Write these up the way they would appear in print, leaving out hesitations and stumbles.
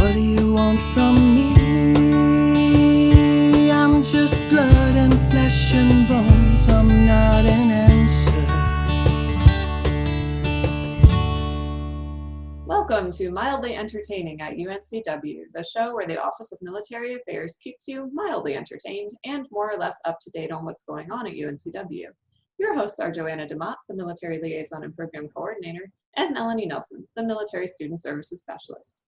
What do you want from me? I'm just blood and flesh and bones. I'm not an answer. Welcome to Mildly Entertaining at UNCW, the show where the Office of Military Affairs keeps you mildly entertained and more or less up to date on what's going on at UNCW. Your hosts are Joanna DeMott, the Military Liaison and Program Coordinator, and Melanie Nelson, the Military Student Services Specialist.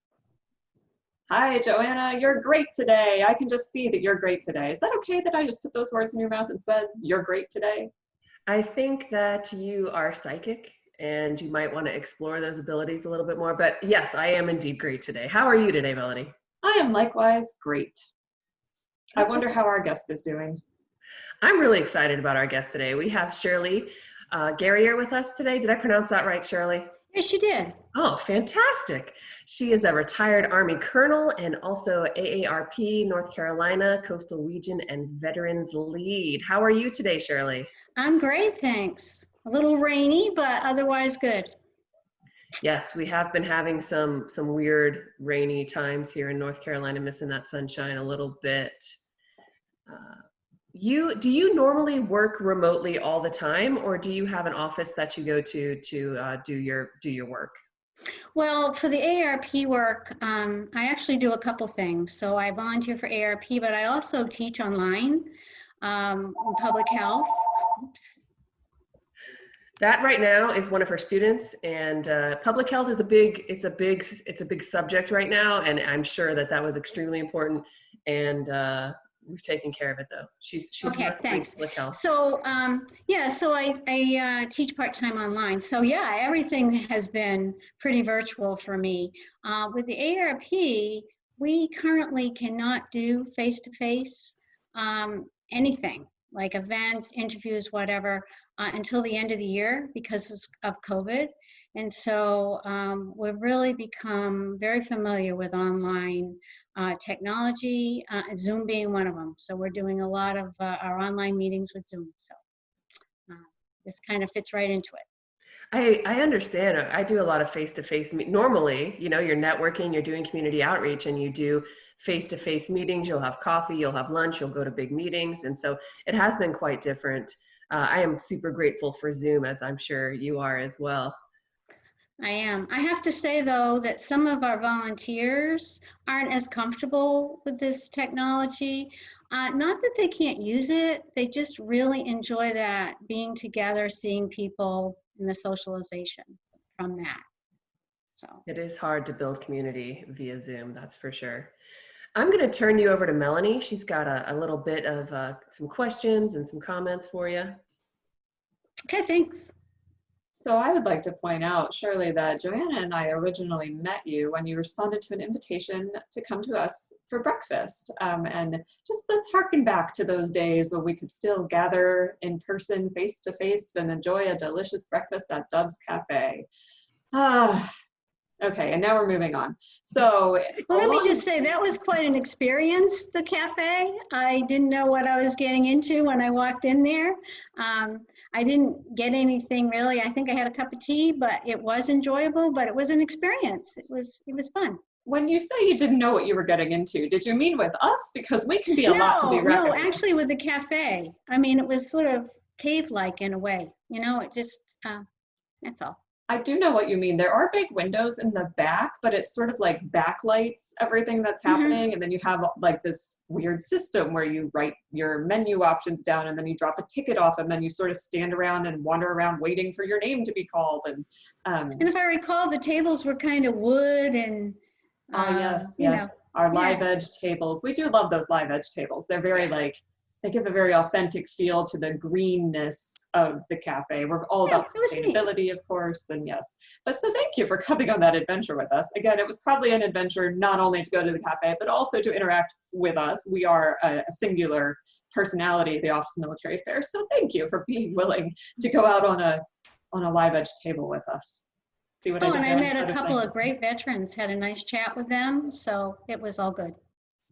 Hi, Joanna, you're great today. I can just see that you're great today. Is that okay that I just put those words in your mouth and said, you're great today? I think that you are psychic and you might want to explore those abilities a little bit more. But yes, I am indeed great today. How are you today, Melanie? I am likewise great. I wonder how our guest is doing. I'm really excited about our guest today. We have Shirley Gerrior with us today. Did I pronounce that right, Shirley? Yes, you did. Oh, fantastic. She is a retired Army colonel and also AARP, North Carolina, Coastal Region and Veterans Lead. How are you today, Shirley? I'm great, thanks. A little rainy, but otherwise good. Yes, we have been having some weird rainy times here in North Carolina, missing that sunshine a little bit. Do you normally work remotely all the time, or do you have an office that you go to do your work? Well, for the AARP work, I actually do a couple things. So I volunteer for AARP, but I also teach online in public health. Oops. That right now is one of her students, and public health is a big subject right now, and I'm sure that was extremely important, and we've taken care of it though. She's okay. Thanks. Public health. So so I teach part-time online. So yeah, everything has been pretty virtual for me. With the AARP, we currently cannot do face-to-face anything like events, interviews, whatever, until the end of the year because of COVID. And so we've really become very familiar with online technology, Zoom being one of them. So we're doing a lot of our online meetings with Zoom. So this kind of fits right into it. I understand. I do a lot of face-to-face. Normally, you're networking, you're doing community outreach, and you do face-to-face meetings. You'll have coffee, you'll have lunch, you'll go to big meetings. And so it has been quite different. I am super grateful for Zoom, as I'm sure you are as well. I am. I have to say, though, that some of our volunteers aren't as comfortable with this technology. Not that they can't use it, they just really enjoy that being together, seeing people, and the socialization from that. So it is hard to build community via Zoom, that's for sure. I'm going to turn you over to Melanie. She's got a little bit of some questions and some comments for you. Okay, thanks. So I would like to point out, Shirley, that Joanna and I originally met you when you responded to an invitation to come to us for breakfast. And just let's harken back to those days when we could still gather in person, face to face, and enjoy a delicious breakfast at Dub's Cafe. Okay, and now we're moving on. So well, let me just say that was quite an experience, the cafe. I didn't know what I was getting into when I walked in there. I didn't get anything really. I think I had a cup of tea, but it was enjoyable, but it was an experience. It was fun. When you say you didn't know what you were getting into, did you mean with us? Because we can be a lot to be reckoned with. No, actually with the cafe. I mean, it was sort of cave-like in a way. It just, that's all. I do know what you mean. There are big windows in the back, but it's sort of like backlights everything that's happening. Mm-hmm. And then you have like this weird system where you write your menu options down and then you drop a ticket off and then you sort of stand around and wander around waiting for your name to be called. And if I recall, the tables were kind of wood and yes. Our live edge tables. We do love those live edge tables. They're very they give a very authentic feel to the greenness of the cafe. We're all about sustainability, of course, and yes. But so thank you for coming on that adventure with us. Again, it was probably an adventure not only to go to the cafe, but also to interact with us. We are a singular personality at the Office of Military Affairs, so thank you for being willing to go out on a live edge table with us. See what I did there? And I met a couple of great veterans, had a nice chat with them, so it was all good.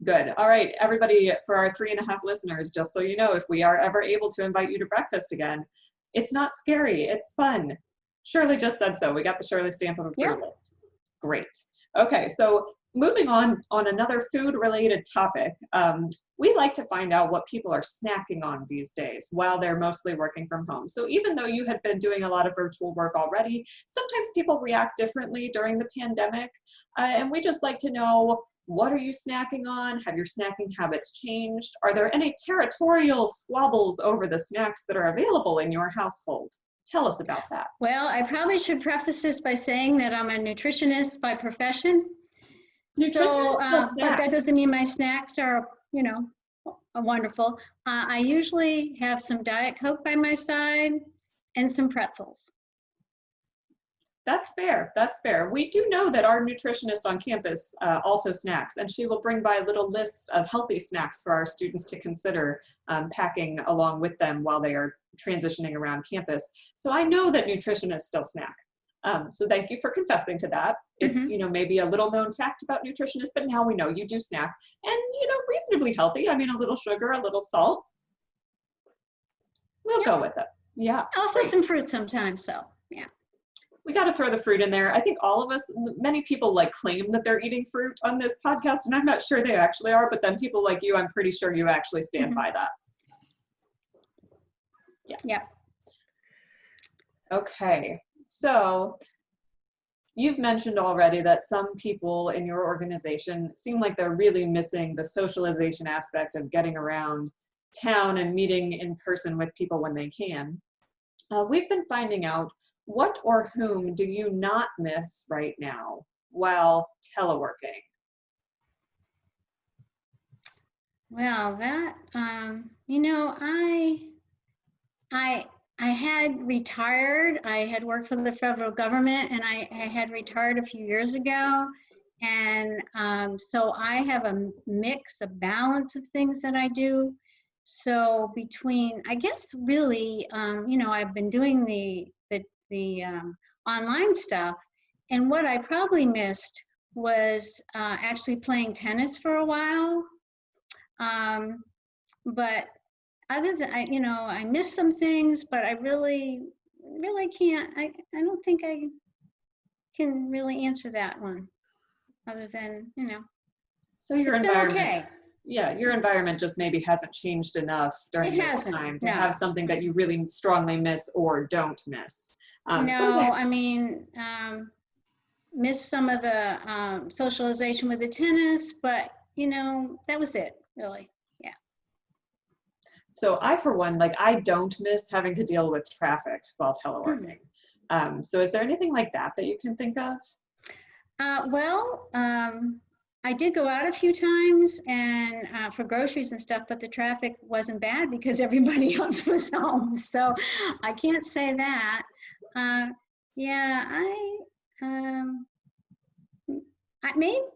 Good. All right, everybody, for our 3.5 listeners, just so you know, if we are ever able to invite you to breakfast again, it's not scary, it's fun. Shirley just said so. We got the Shirley stamp of approval. Yeah. Great. Okay, so moving on another food-related topic, we like to find out what people are snacking on these days while they're mostly working from home. So even though you had been doing a lot of virtual work already, sometimes people react differently during the pandemic. And we just like to know, what are you snacking on? Have your snacking habits changed? Are there any territorial squabbles over the snacks that are available in your household? Tell us about that. Well, I probably should preface this by saying that I'm a nutritionist by profession. But that doesn't mean my snacks are, you know, wonderful. I usually have some Diet Coke by my side and some pretzels. That's fair. That's fair. We do know that our nutritionist on campus also snacks, and she will bring by little lists of healthy snacks for our students to consider packing along with them while they are transitioning around campus. So I know that nutritionists still snack. So thank you for confessing to that. It's, you know, maybe a little known fact about nutritionists, but now we know you do snack, and, you know, reasonably healthy. I mean, a little sugar, a little salt. We'll go with it. Yeah. Also some fruit sometimes, so yeah. We got to throw the fruit in there. I think all of us, many people like claim that they're eating fruit on this podcast, and I'm not sure they actually are, but then people like you, I'm pretty sure you actually stand by that. Yes. Yep. Okay. So you've mentioned already that some people in your organization seem like they're really missing the socialization aspect of getting around town and meeting in person with people when they can. We've been finding out, what or whom do you not miss right now while teleworking? Well, that, you know, I had retired. I had worked for the federal government, and I had retired a few years ago. And so I have a mix, a balance of things that I do. So between, I guess, really, you know, I've been doing the online stuff, and what I probably missed was actually playing tennis for a while. But other than, you know, I miss some things, but I really can't, I don't think I can really answer that one, other than, you know, So your it's been environment, okay. yeah, your environment just maybe hasn't changed enough during this time to have something that you really strongly miss or don't miss. No, I mean, miss some of the socialization with the tennis, but, you know, that was it, really. Yeah. So I, for one, like, I don't miss having to deal with traffic while teleworking. So is there anything like that that you can think of? Well, I did go out a few times and for groceries and stuff, but the traffic wasn't bad because everybody else was home. So I can't say that. Yeah,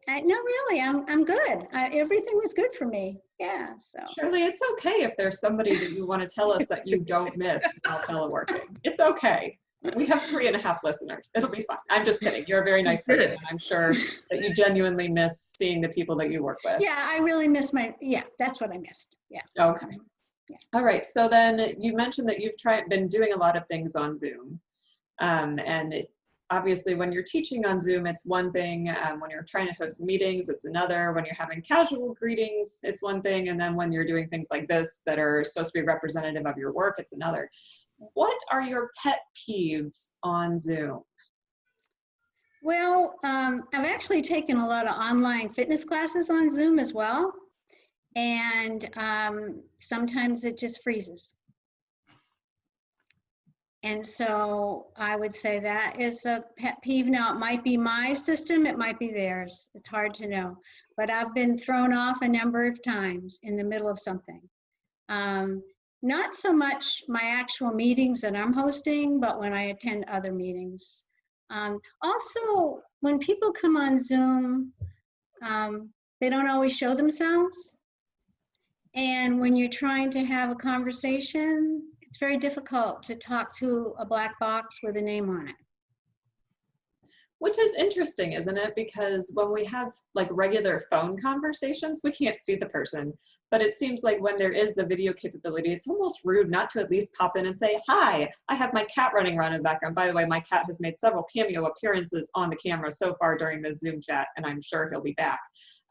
no, really, I'm good. Everything was good for me. Yeah. So Shirley, it's okay if there's somebody that you want to tell us that you don't miss while teleworking. It's okay. We have 3.5 listeners. It'll be fine. I'm just kidding. You're a very nice person, and I'm sure that you genuinely miss seeing the people that you work with. yeah, I really miss that's what I missed. Yeah. Okay. Yeah. All right. So then you mentioned that you've been doing a lot of things on Zoom. Obviously, when you're teaching on Zoom, it's one thing. When you're trying to host meetings, it's another. When you're having casual greetings, it's one thing. And then when you're doing things like this that are supposed to be representative of your work, it's another. What are your pet peeves on Zoom? Well, I've actually taken a lot of online fitness classes on Zoom as well. And sometimes it just freezes. And so I would say that is a pet peeve. Now, it might be my system, it might be theirs. It's hard to know. But I've been thrown off a number of times in the middle of something. Not so much my actual meetings that I'm hosting, but when I attend other meetings. Also, when people come on Zoom, they don't always show themselves. And when you're trying to have a conversation, it's very difficult to talk to a black box with a name on it. Which is interesting, isn't it? Because when we have like regular phone conversations, we can't see the person. But it seems like when there is the video capability, it's almost rude not to at least pop in and say, hi, I have my cat running around in the background. By the way, my cat has made several cameo appearances on the camera so far during the Zoom chat, and I'm sure he'll be back.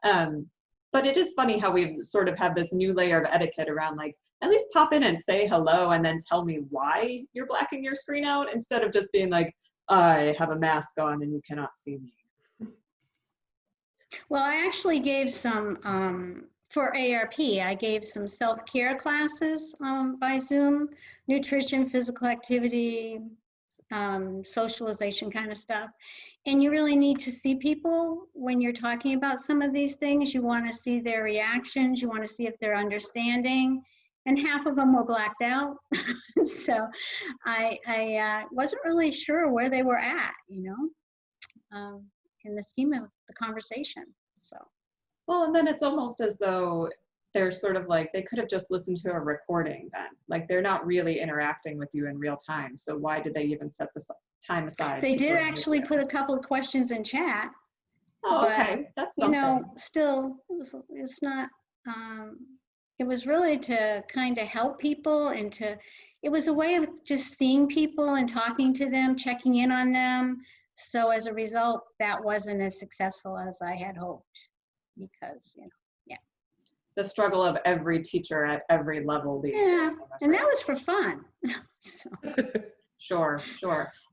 But it is funny how we've sort of had this new layer of etiquette around like, at least pop in and say hello and then tell me why you're blacking your screen out, instead of just being like, I have a mask on and you cannot see me. Well, I actually gave some, for AARP, I gave some self-care classes by Zoom, nutrition, physical activity, socialization kind of stuff. And you really need to see people when you're talking about some of these things. You want to see their reactions. You want to see if they're understanding. And half of them were blacked out. So I wasn't really sure where they were at, you know, in the scheme of the conversation. So. Well, and then it's almost as though they're sort of like, they could have just listened to a recording then. Like they're not really interacting with you in real time. So why did they even set the time aside? They did actually put a couple of questions in chat. Oh, okay. That's something. You know, still, it's not, it was really to kind of help people and it was a way of just seeing people and talking to them, checking in on them. So as a result, that wasn't as successful as I had hoped because, you know, yeah. The struggle of every teacher at every level these days. And that was for fun. So. Sure.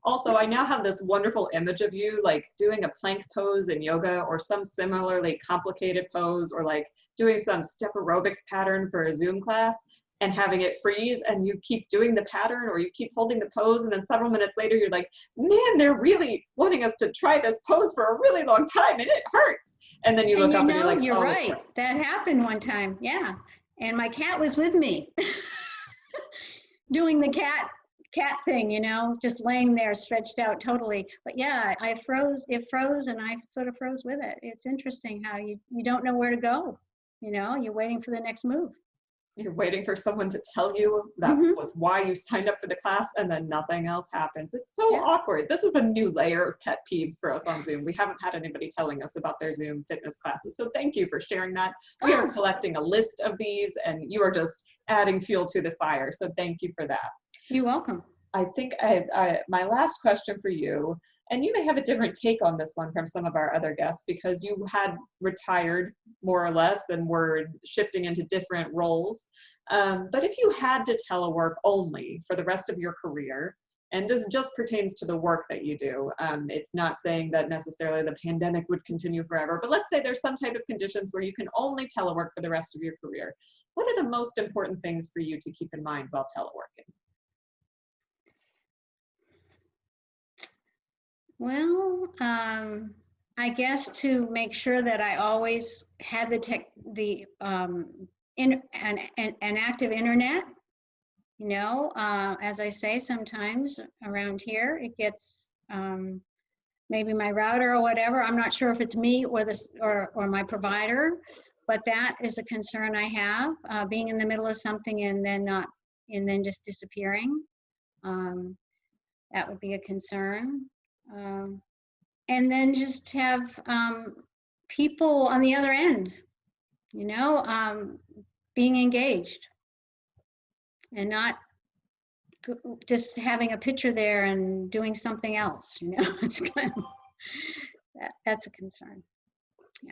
Also, I now have this wonderful image of you like doing a plank pose in yoga or some similarly complicated pose, or like doing some step aerobics pattern for a Zoom class and having it freeze, and you keep doing the pattern or you keep holding the pose, and then several minutes later you're like, man, they're really wanting us to try this pose for a really long time and it hurts. And then you look up and you're like, you're oh, right. That happened one time. Yeah. And my cat was with me doing the cat thing, you know, just laying there stretched out totally. But yeah, it froze and I sort of froze with it. It's interesting how you don't know where to go, you know, you're waiting for the next move. You're waiting for someone to tell you that was why you signed up for the class, and then nothing else happens. It's so awkward. This is a new layer of pet peeves for us on Zoom. We haven't had anybody telling us about their Zoom fitness classes. So thank you for sharing that. We are collecting a list of these and you are just adding fuel to the fire. So thank you for that. You're welcome. I think my last question for you, and you may have a different take on this one from some of our other guests because you had retired more or less and were shifting into different roles. But if you had to telework only for the rest of your career, and this just pertains to the work that you do, it's not saying that necessarily the pandemic would continue forever, but let's say there's some type of conditions where you can only telework for the rest of your career. What are the most important things for you to keep in mind while teleworking? Well, I guess to make sure that I always had an active internet, you know, as I say, sometimes around here it gets maybe my router or whatever. I'm not sure if it's me or my provider, but that is a concern I have, being in the middle of something and then just disappearing. That would be a concern. And then just have people on the other end, you know, being engaged and not just having a picture there and doing something else, you know. It's kind of, that's a concern. Yeah.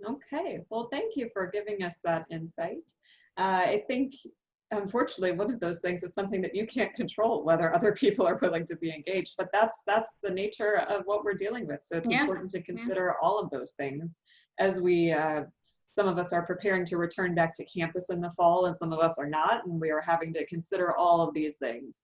Okay, well, thank you for giving us that insight. I think unfortunately, one of those things is something that you can't control, whether other people are willing to be engaged, but that's the nature of what we're dealing with. So it's important to consider all of those things as we, some of us are preparing to return back to campus in the fall and some of us are not, and we are having to consider all of these things.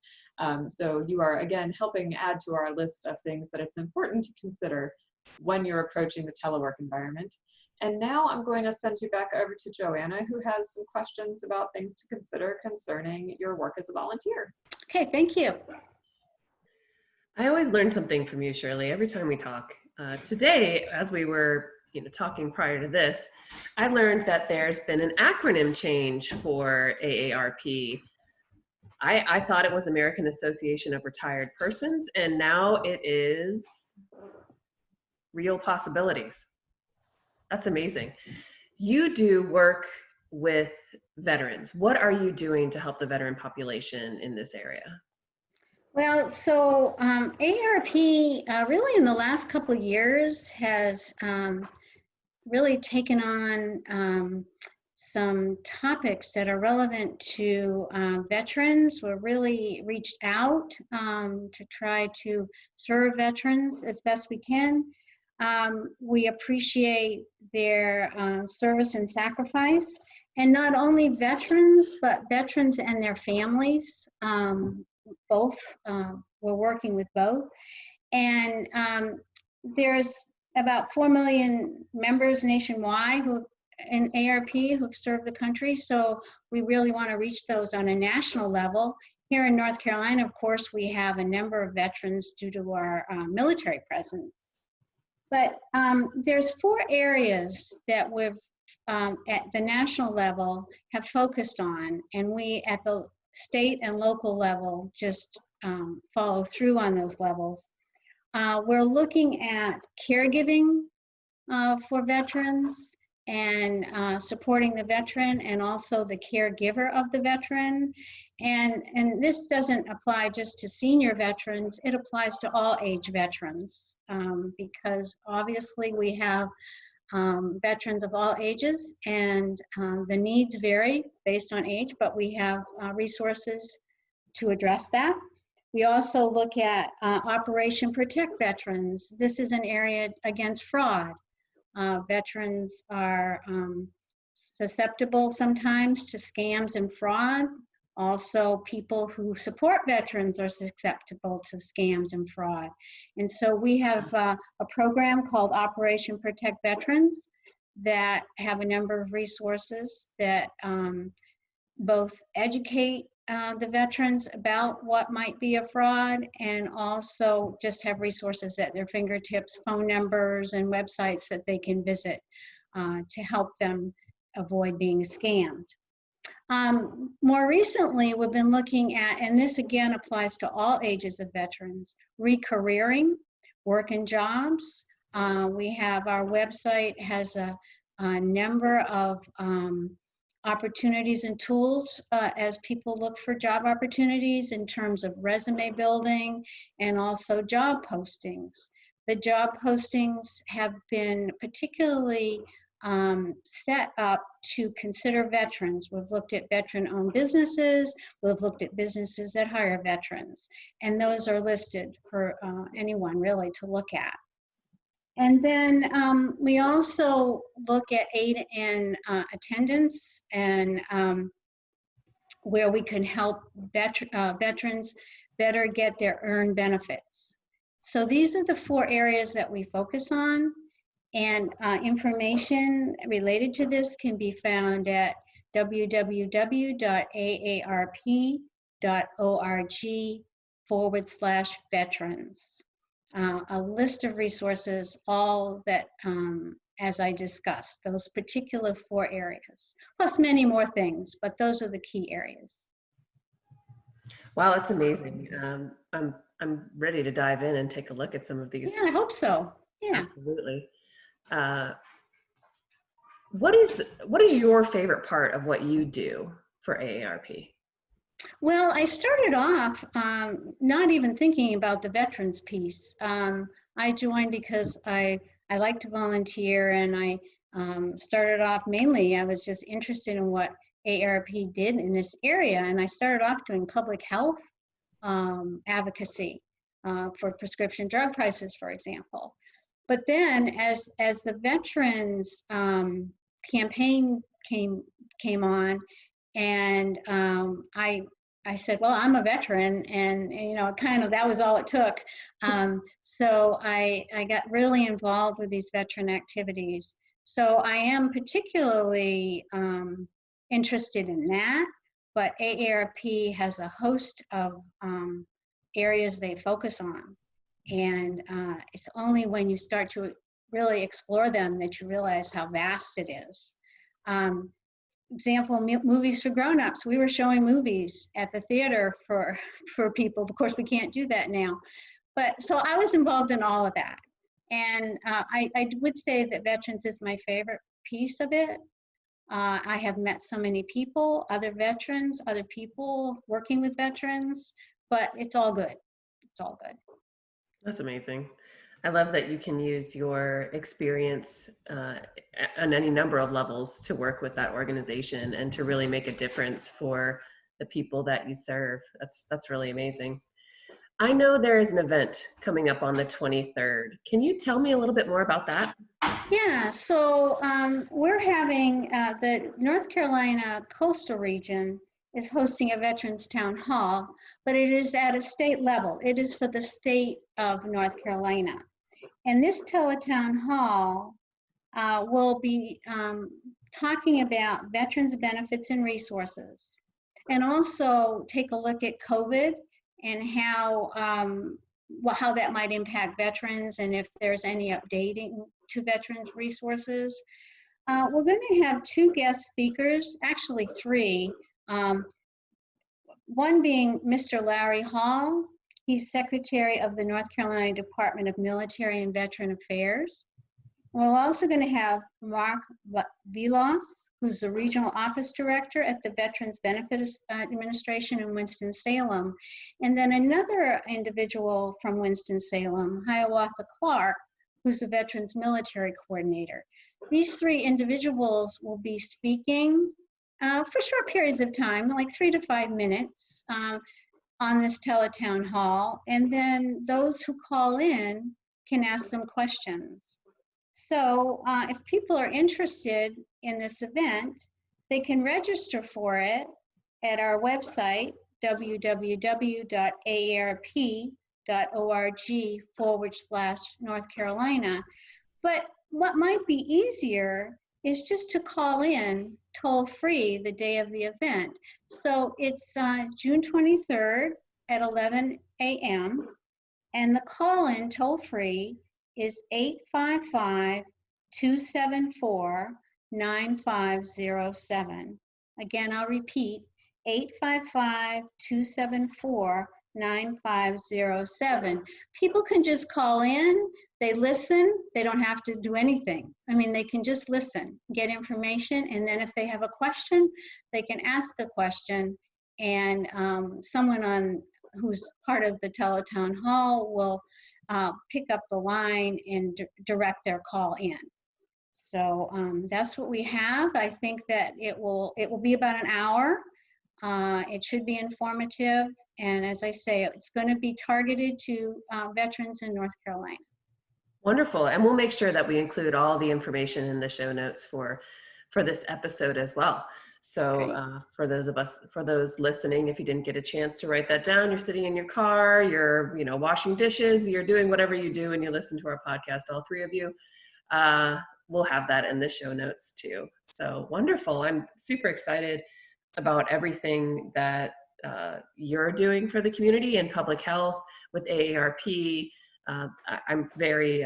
So you are, again, helping add to our list of things that it's important to consider when you're approaching the telework environment. And now I'm going to send you back over to Joanna, who has some questions about things to consider concerning your work as a volunteer. Okay, thank you. I always learn something from you, Shirley, every time we talk. Today, as we were talking prior to this, I learned that there's been an acronym change for AARP. I thought it was American Association of Retired Persons, and now it is real possibilities. That's amazing. You do work with veterans. What are you doing to help the veteran population in this area? Well, so AARP really in the last couple of years has really taken on some topics that are relevant to veterans. We're really reached out to try to serve veterans as best we can. We appreciate their service and sacrifice, and not only veterans, but veterans and their families. Both, we're working with both. And there's about 4 million members nationwide who in AARP who've served the country, so we really want to reach those on a national level. Here in North Carolina, of course, we have a number of veterans due to our military presence. But there's 4 areas that we've, at the national level, have focused on, and we at the state and local level just follow through on those levels. We're looking at caregiving for veterans and supporting the veteran and also the caregiver of the veteran. And this doesn't apply just to senior veterans, it applies to all age veterans because obviously we have veterans of all ages and the needs vary based on age, but we have resources to address that. We also look at Operation Protect Veterans. This is an area against fraud. Veterans are susceptible sometimes to scams and fraud. Also, people who support veterans are susceptible to scams and fraud. And so we have a program called Operation Protect Veterans that have a number of resources that both educate the veterans about what might be a fraud and also just have resources at their fingertips, phone numbers and websites that they can visit to help them avoid being scammed. More recently, we've been looking at, and this again applies to all ages of veterans, recareering, work and jobs. We have our website has a number of opportunities and tools as people look for job opportunities in terms of resume building and also job postings. The job postings have been particularly set up to consider veterans. We've looked at veteran-owned businesses, we've looked at businesses that hire veterans, and those are listed for anyone really to look at. And then we also look at aid and attendance and where we can help veterans better get their earned benefits. So these are the 4 areas that we focus on, and information related to this can be found at www.aarp.org/veterans. A list of resources, all that, as I discussed, those particular 4 areas, plus many more things, but those are the key areas. Wow, that's amazing. I'm ready to dive in and take a look at some of these. Yeah, I hope so. Yeah. Absolutely. What is your favorite part of what you do for AARP? Well, I started off not even thinking about the veterans piece. I joined because I like to volunteer, and I started off mainly, I was just interested in what AARP did in this area, and I started off doing public health advocacy for prescription drug prices, for example. But then as the veterans campaign came on, and I said, well, I'm a veteran, and you know, kind of that was all it took. So I got really involved with these veteran activities. So I am particularly interested in that, but AARP has a host of areas they focus on. And it's only when you start to really explore them that you realize how vast it is. Example, movies for grown-ups. We were showing movies at the theater for people. Of course, we can't do that now. But so I was involved in all of that. And I would say that veterans is my favorite piece of it. I have met so many people, other veterans, other people working with veterans, but it's all good. It's all good. That's amazing. I love that you can use your experience on any number of levels to work with that organization and to really make a difference for the people that you serve. That's really amazing. I know there is an event coming up on the 23rd. Can you tell me a little bit more about that? Yeah, so we're having the North Carolina coastal region is hosting a Veterans Town Hall, but it is at a state level. It is for the state of North Carolina. And this teletown hall will be talking about veterans benefits and resources, and also take a look at COVID and how that might impact veterans, and if there's any updating to veterans resources. We're going to have 2 guest speakers, actually 3. One being Mr. Larry Hall. He's Secretary of the North Carolina Department of Military and Veteran Affairs. We're also going to have Mark Vilas, who's the Regional Office Director at the Veterans Benefits Administration in Winston-Salem. And then another individual from Winston-Salem, Hiawatha Clark, who's the Veterans Military Coordinator. These 3 individuals will be speaking for short periods of time, like 3 to 5 minutes on this teletown hall. And then those who call in can ask them questions. So if people are interested in this event, they can register for it at our website, www.aarp.org/North Carolina. But what might be easier is just to call in toll free the day of the event. So it's June 23rd at 11 a.m. and the call in toll free is 855-274-9507. Again, I'll repeat, 855-274-9507. People can just call in, they listen, they don't have to do anything. I mean, they can just listen, get information, and then if they have a question, they can ask a question, and someone who's part of the teletown hall will pick up the line and direct their call in. So that's what we have. I think that it will be about an hour. It should be informative, and as I say, it's going to be targeted to veterans in North Carolina. Wonderful, and we'll make sure that we include all the information in the show notes for this episode as well. So for those listening, if you didn't get a chance to write that down, you're sitting in your car, you're washing dishes, you're doing whatever you do and you listen to our podcast, all 3 of you, we'll have that in the show notes too. So wonderful. I'm super excited about everything that you're doing for the community and public health with AARP. I'm very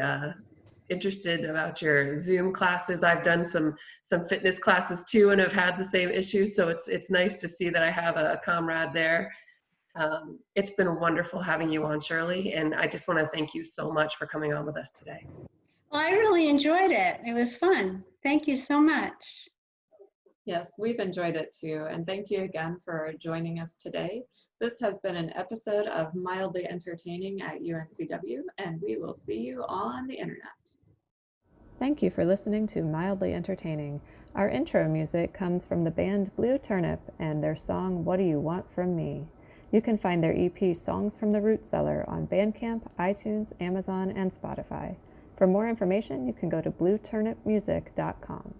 interested about your Zoom classes. I've done some fitness classes too, and have had the same issues. So it's nice to see that I have a comrade there. It's been wonderful having you on, Shirley, and I just want to thank you so much for coming on with us today. Well, I really enjoyed it. It was fun. Thank you so much. Yes, we've enjoyed it too. And thank you again for joining us today. This has been an episode of Mildly Entertaining at UNCW, and we will see you on the internet. Thank you for listening to Mildly Entertaining. Our intro music comes from the band Blue Turnip and their song, What Do You Want From Me? You can find their EP Songs from the Root Cellar on Bandcamp, iTunes, Amazon, and Spotify. For more information, you can go to blueturnipmusic.com.